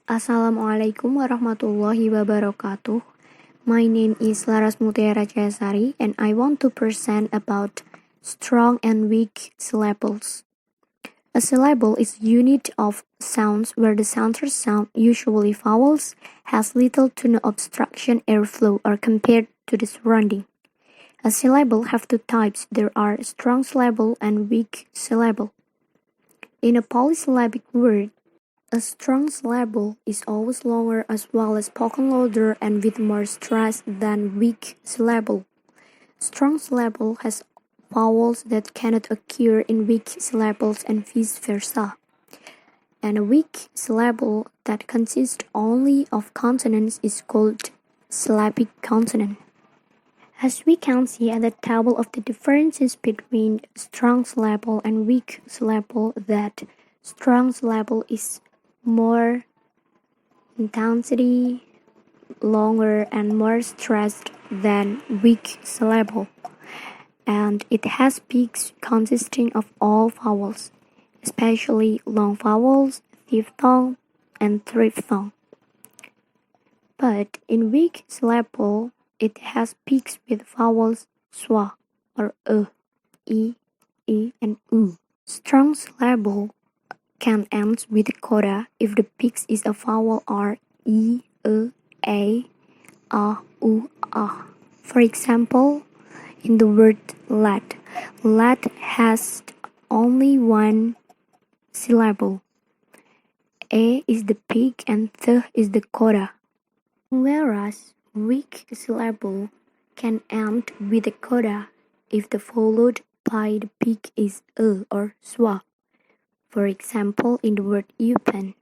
Assalamualaikum warahmatullahi wabarakatuh. My name is Laras Mutiara Sari and I want to present about strong and weak syllables. A syllable is a unit of sounds where the center sound, usually vowels, has little to no obstruction airflow or compared to the surrounding. A syllable have two types. There are strong syllable and weak syllable. In a polysyllabic word, a strong syllable is always longer as well as spoken louder and with more stress than weak syllable. Strong syllable has vowels that cannot occur in weak syllables and vice versa. And a weak syllable that consists only of consonants is called syllabic consonant. As we can see at the table of the differences between strong syllable and weak syllable, that strong syllable is more intensity, longer and more stressed than weak syllable, and it has peaks consisting of all vowels, especially long vowels, diphthong, and triphthong. But in weak syllable, it has peaks with vowels schwa or e, and u. Strong syllable can end with a coda if the peaks is a vowel r, e, a, u, a. For example, in the word let has only one syllable. A is the peak and th is the coda. Whereas weak syllable can end with a coda if the followed by the peak is or schwa. For example, in the word open.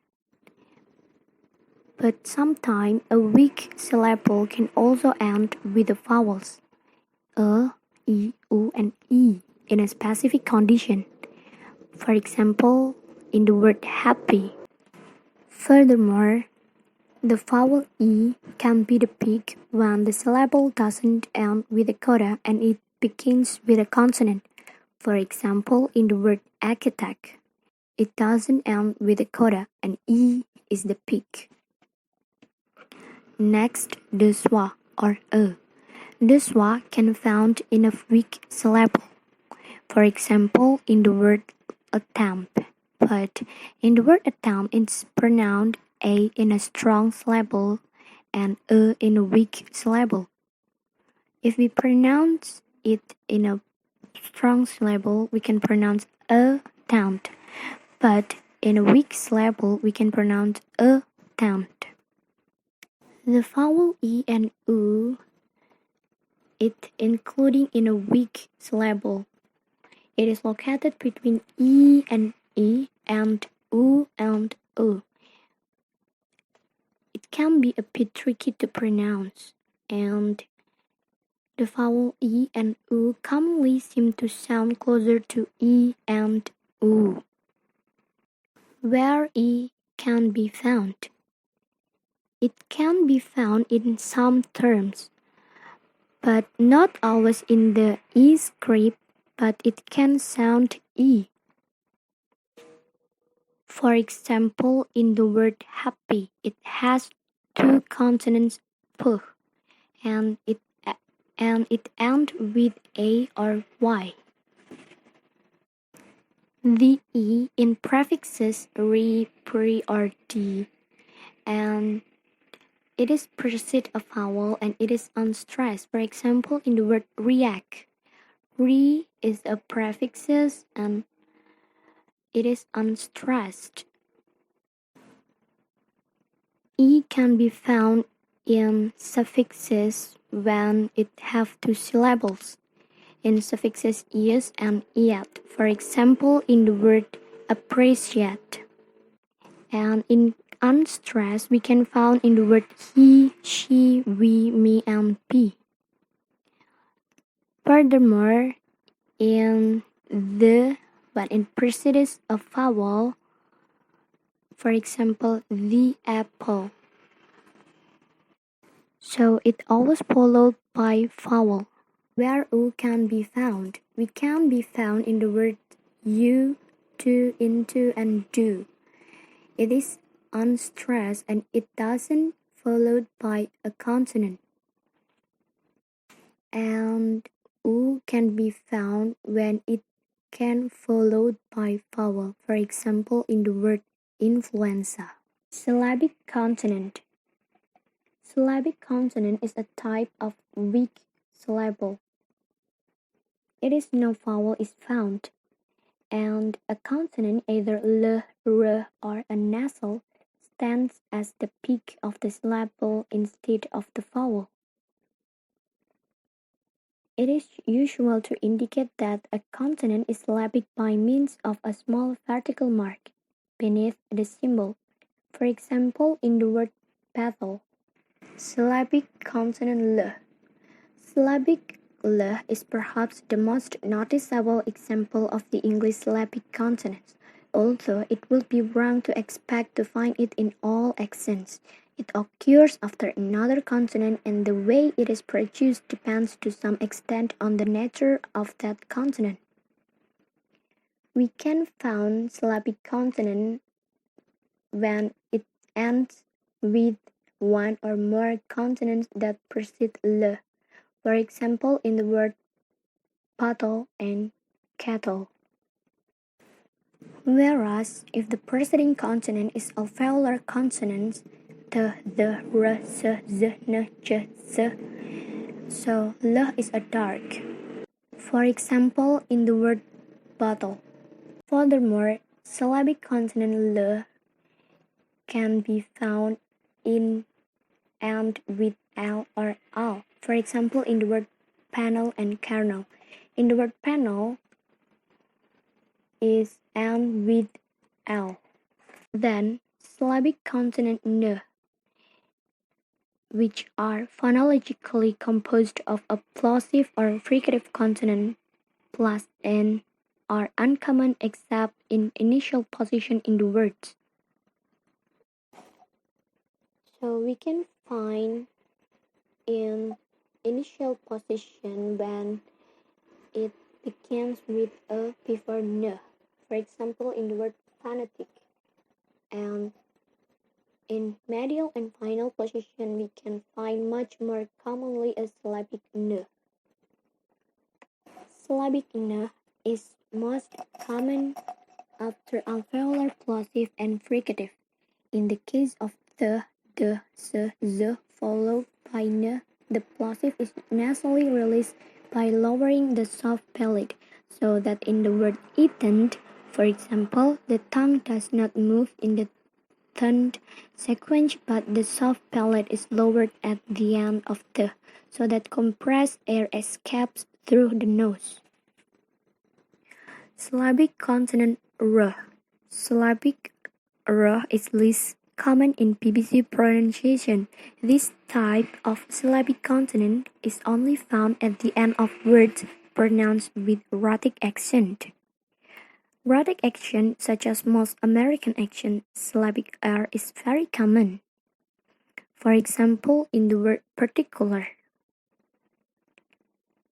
But sometimes a weak syllable can also end with the vowels e, u, and e in a specific condition. For example, in the word happy. Furthermore, the vowel e can be the peak when the syllable doesn't end with a coda and it begins with a consonant. For example, in the word architect. It doesn't end with a coda and E is the peak. Next, the schwa or The schwa can be found in a weak syllable. For example, in the word attempt. But in the word attempt, it's pronounced A in a strong syllable and in a weak syllable. If we pronounce it in a strong syllable, we can pronounce attempt. But in a weak syllable, we can pronounce attempt. The vowel e and u, it including in a weak syllable. It is located between e and u and u. It can be a bit tricky to pronounce, and the vowel e and u commonly seem to sound closer to e and u. Where e can be found. It can be found in some terms, but not always in the E script, but it can sound E. For example, in the word happy, it has two consonants p, and it ends with a or y. The e in prefixes re, pre, or d, and it is precede a vowel and it is unstressed. For example, in the word react, re is a prefixes and it is unstressed. E can be found in suffixes when it have two syllables. In suffixes is and yet. For example, in the word appreciate. And in unstressed, we can find in the word he, she, we, me, and be. Furthermore, in but in precedes a vowel, for example, the apple. So it always followed by vowel. Where u can be found? We can be found in the word you, to, into, and do. It is unstressed and it doesn't followed by a consonant. And U can be found when it can followed by vowel, for example in the word influenza. Syllabic consonant. Syllabic consonant is a type of weak syllable. It is no vowel is found, and a consonant, either l, r, or a nasal, stands as the peak of the syllable instead of the vowel. It is usual to indicate that a consonant is syllabic by means of a small vertical mark beneath the symbol, for example in the word battle. Syllabic consonant l. Syllabic l is perhaps the most noticeable example of the English syllabic consonants, although it would be wrong to expect to find it in all accents. It occurs after another consonant, and the way it is produced depends to some extent on the nature of that consonant. We can find syllabic consonant when it ends with one or more consonants that precede l. For example, in the word bottle and kettle. Whereas, if the preceding consonant is a alveolar consonant, the, r, s, z, n, j, z, so l is a dark. For example, in the word bottle. Furthermore, syllabic consonant l can be found in and with l or al. For example, in the word panel and kernel. In the word panel is and with l. Then syllabic consonant n, which are phonologically composed of a plosive or fricative consonant plus n, are uncommon except in initial position in the words. So we can find in initial position when it begins with a before n. For example, in the word phonetic. And in medial and final position, we can find much more commonly a syllabic n. Syllabic n is most common after alveolar plosive and fricative. In the case of the, s, z, followed by n, the plosive is nasally released by lowering the soft palate, so that in the word eaten, for example, the tongue does not move in the toned sequence, but the soft palate is lowered at the end of the, so that compressed air escapes through the nose. Syllabic consonant r. Syllabic r is least common in BBC pronunciation. This type of syllabic consonant is only found at the end of words pronounced with rhotic accent. Rhotic accent, such as most American accent, syllabic r is very common. For example, in the word particular.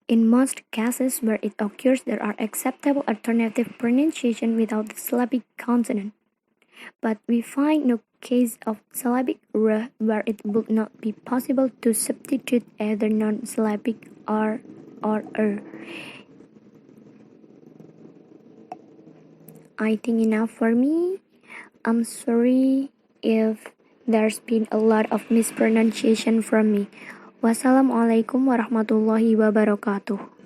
In most cases where it occurs, there are acceptable alternative pronunciation without the syllabic consonant. But we find no case of syllabic r where it would not be possible to substitute either non-syllabic r or er. I think enough for me. I'm sorry if there's been a lot of mispronunciation from me. Wassalamualaikum warahmatullahi wabarakatuh.